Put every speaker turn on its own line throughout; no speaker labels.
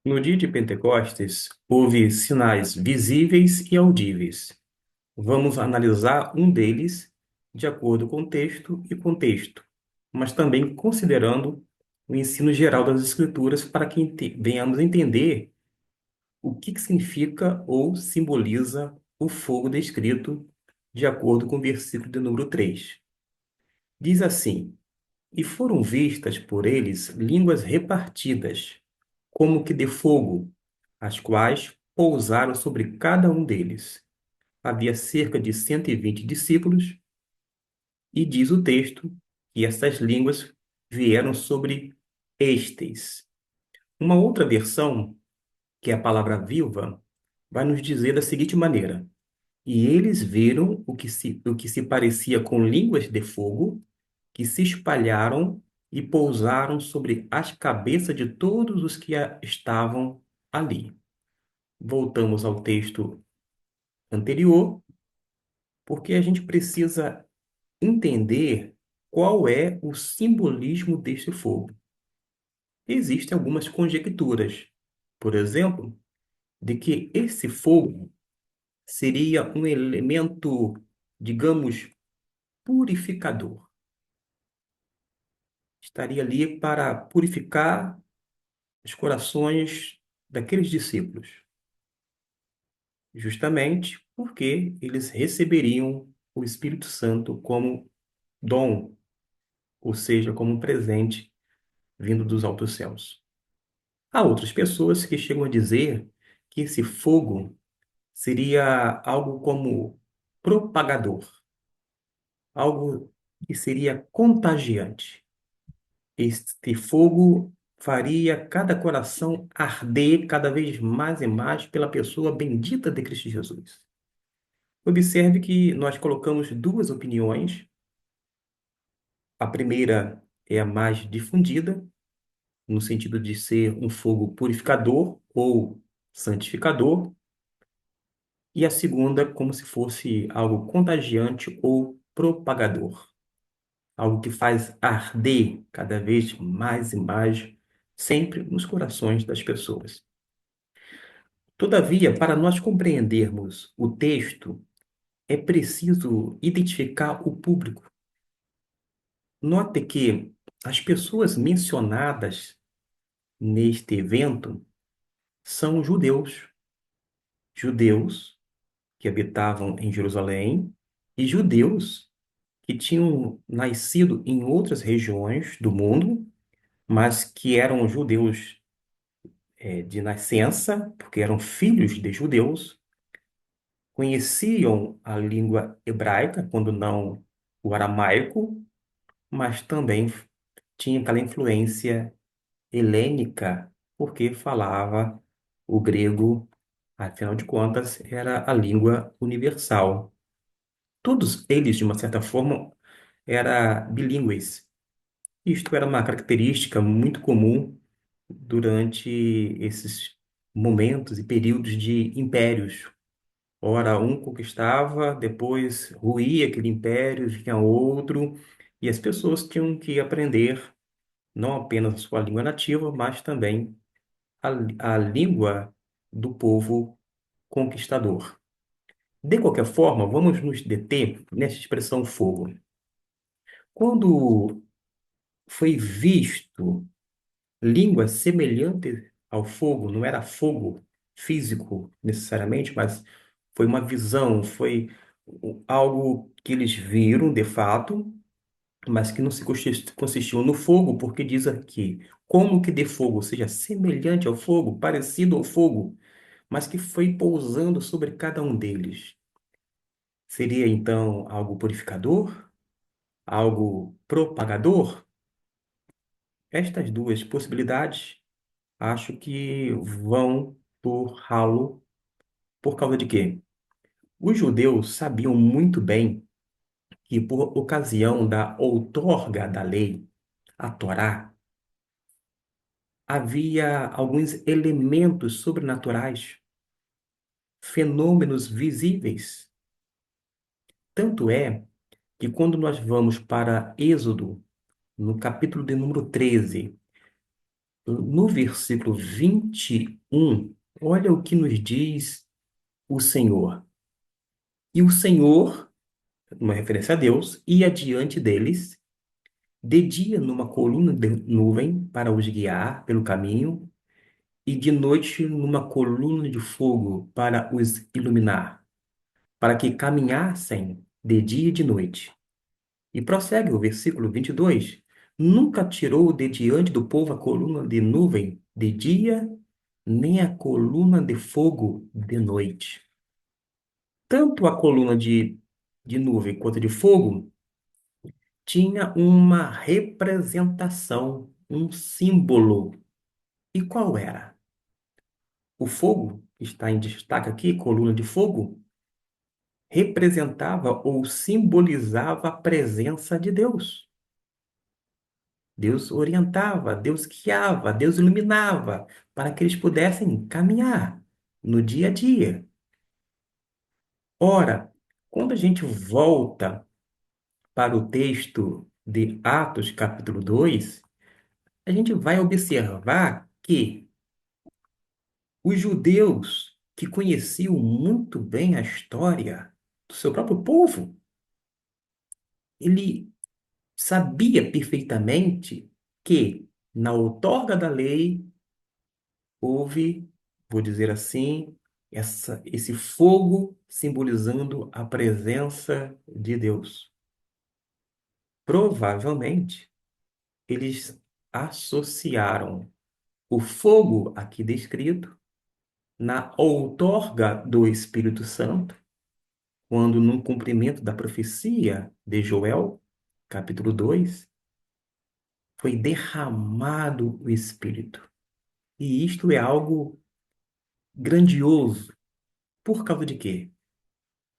No dia de Pentecostes, houve sinais visíveis e audíveis. Vamos analisar um deles de acordo com o texto e contexto, mas também considerando o ensino geral das Escrituras para que venhamos entender o que significa ou simboliza o fogo descrito de acordo com o versículo de número 3. Diz assim: E foram vistas por eles línguas repartidas, como que de fogo, as quais pousaram sobre cada um deles. Havia cerca de 120 discípulos, e diz o texto que essas línguas vieram sobre estes. Uma outra versão, que é a palavra viva, vai nos dizer da seguinte maneira: E eles viram o que se parecia com línguas de fogo, que se espalharam e pousaram sobre as cabeças de todos os que estavam ali. Voltamos ao texto anterior, porque a gente precisa entender qual é o simbolismo deste fogo. Existem algumas conjecturas, por exemplo, de que esse fogo seria um elemento, digamos, purificador. Estaria ali para purificar os corações daqueles discípulos, justamente porque eles receberiam o Espírito Santo como dom, ou seja, como um presente vindo dos altos céus. Há outras pessoas que chegam a dizer que esse fogo seria algo como propagador, algo que seria contagiante. Este fogo faria cada coração arder cada vez mais e mais pela pessoa bendita de Cristo Jesus. Observe que nós colocamos duas opiniões. A primeira é a mais difundida, no sentido de ser um fogo purificador ou santificador, e a segunda como se fosse algo contagiante ou propagador, algo que faz arder cada vez mais e mais, sempre nos corações das pessoas. Todavia, para nós compreendermos o texto, é preciso identificar o público. Note que as pessoas mencionadas neste evento são judeus, judeus que habitavam em Jerusalém e judeus que tinham nascido em outras regiões do mundo, mas que eram judeus de nascença, porque eram filhos de judeus, conheciam a língua hebraica, quando não o aramaico, mas também tinha aquela influência helênica, porque falava o grego, afinal de contas, era a língua universal. Todos eles, de uma certa forma, eram bilíngues. Isto era uma característica muito comum durante esses momentos e períodos de impérios. Ora, um conquistava, depois ruía aquele império, vinha outro, e as pessoas tinham que aprender não apenas a sua língua nativa, mas também a língua do povo conquistador. De qualquer forma, vamos nos deter nessa expressão fogo. Quando foi visto língua semelhante ao fogo, não era fogo físico necessariamente, mas foi uma visão, foi algo que eles viram de fato, mas que não se consistiu no fogo, porque diz aqui, como que de fogo, seja semelhante ao fogo, parecido ao fogo, mas que foi pousando sobre cada um deles. Seria então algo purificador? Algo propagador? Estas duas possibilidades acho que vão por ralo. Por causa de quê? Os judeus sabiam muito bem que, por ocasião da outorga da lei, a Torá, havia alguns elementos sobrenaturais, fenômenos visíveis. Tanto é que quando nós vamos para Êxodo, no capítulo de número 13, No versículo 21, olha o que nos diz o Senhor. E o Senhor, uma referência a Deus, ia diante deles, de dia numa coluna de nuvem para os guiar pelo caminho, e de noite numa coluna de fogo para os iluminar, para que caminhassem de dia e de noite. E prossegue o versículo 22. Nunca tirou de diante do povo a coluna de nuvem de dia, nem a coluna de fogo de noite. Tanto a coluna de nuvem quanto de fogo tinha uma representação, um símbolo. E qual era? O fogo, que está em destaque aqui, coluna de fogo, representava ou simbolizava a presença de Deus. Deus orientava, Deus guiava, Deus iluminava para que eles pudessem caminhar no dia a dia. Ora, quando a gente volta para o texto de Atos, capítulo 2, a gente vai observar que os judeus que conheciam muito bem a história do seu próprio povo, ele sabia perfeitamente que na outorga da lei houve, vou dizer assim, esse fogo simbolizando a presença de Deus. Provavelmente, eles associaram o fogo aqui descrito na outorga do Espírito Santo, quando, no cumprimento da profecia de Joel, capítulo 2, foi derramado o Espírito. E isto é algo grandioso. Por causa de quê?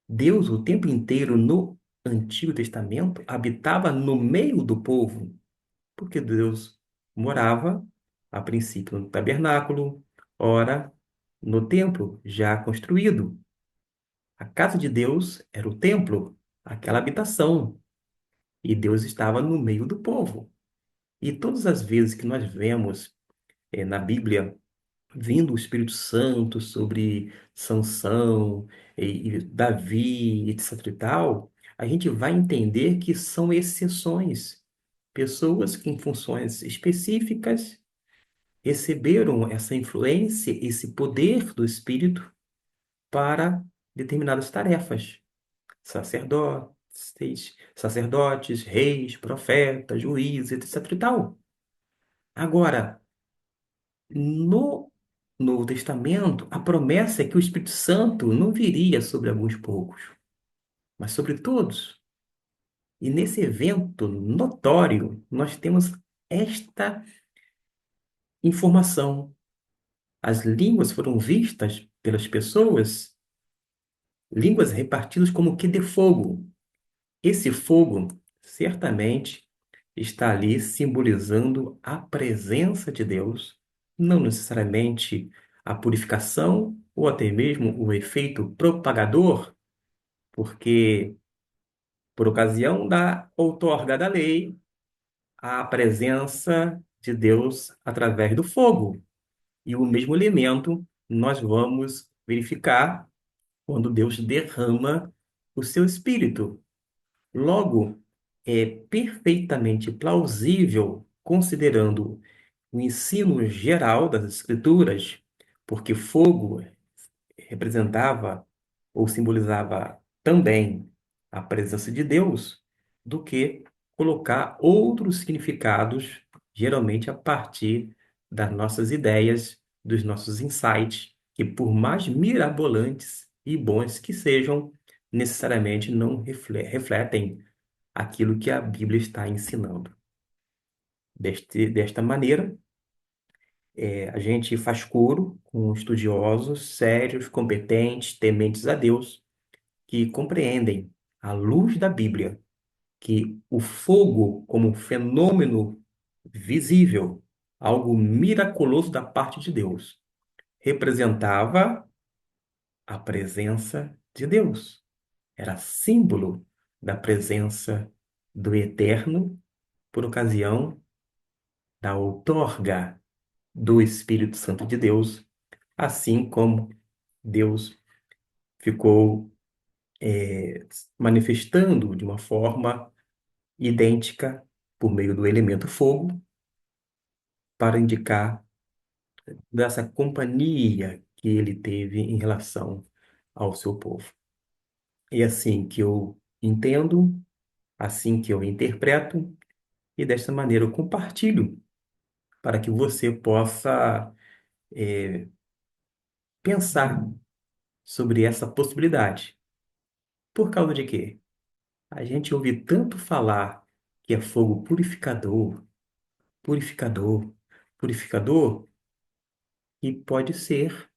Deus, o tempo inteiro no Antigo Testamento, habitava no meio do povo, porque Deus morava, a princípio, no tabernáculo, ora, no templo já construído. A casa de Deus era o templo, aquela habitação, e Deus estava no meio do povo. E todas as vezes que nós vemos na Bíblia vindo o Espírito Santo sobre Sansão e Davi, etc e tal, a gente vai entender que são exceções. Pessoas que, em funções específicas, receberam essa influência, esse poder do Espírito para determinadas tarefas. Sacerdotes, reis, profetas, juízes, etc e tal. Agora, no Novo Testamento, a promessa é que o Espírito Santo não viria sobre alguns poucos, mas sobre todos. E nesse evento notório, nós temos esta informação. As línguas foram vistas pelas pessoas, línguas repartidas como que de fogo. Esse fogo, certamente, está ali simbolizando a presença de Deus, não necessariamente a purificação ou até mesmo o efeito propagador, porque, por ocasião da outorga da lei, há a presença de Deus através do fogo. E o mesmo elemento nós vamos verificar quando Deus derrama o seu espírito. Logo, é perfeitamente plausível, considerando o ensino geral das Escrituras, porque fogo representava ou simbolizava também a presença de Deus, do que colocar outros significados, geralmente a partir das nossas ideias, dos nossos insights, que por mais mirabolantes e bons que sejam, necessariamente não refletem aquilo que a Bíblia está ensinando. Desta maneira, a gente faz coro com estudiosos sérios, competentes, tementes a Deus, que compreendem, à luz da Bíblia, que o fogo, como um fenômeno visível, algo miraculoso da parte de Deus, representava a presença de Deus. Era símbolo da presença do Eterno por ocasião da outorga. do Espírito Santo de Deus, assim como Deus ficou manifestando de uma forma idêntica por meio do elemento fogo, para indicar dessa companhia que ele teve em relação ao seu povo. E assim que eu entendo, assim que eu interpreto, e desta maneira eu compartilho para que você possa pensar sobre essa possibilidade. Por causa de quê? A gente ouve tanto falar que é fogo purificador, purificador, purificador, e pode ser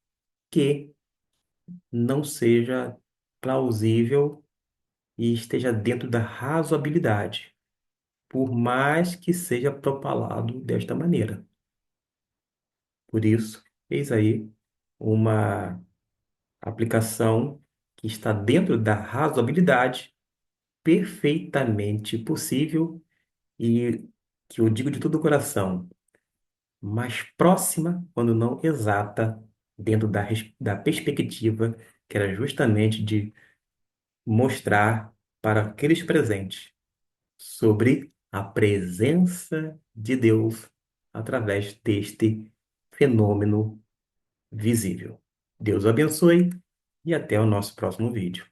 que não seja plausível e esteja dentro da razoabilidade, por mais que seja propalado desta maneira. Por isso, eis aí uma aplicação que está dentro da razoabilidade, perfeitamente possível e que eu digo de todo o coração, mais próxima, quando não exata, dentro da perspectiva que era justamente de mostrar para aqueles presentes sobre a presença de Deus através deste fenômeno visível. Deus abençoe e até o nosso próximo vídeo.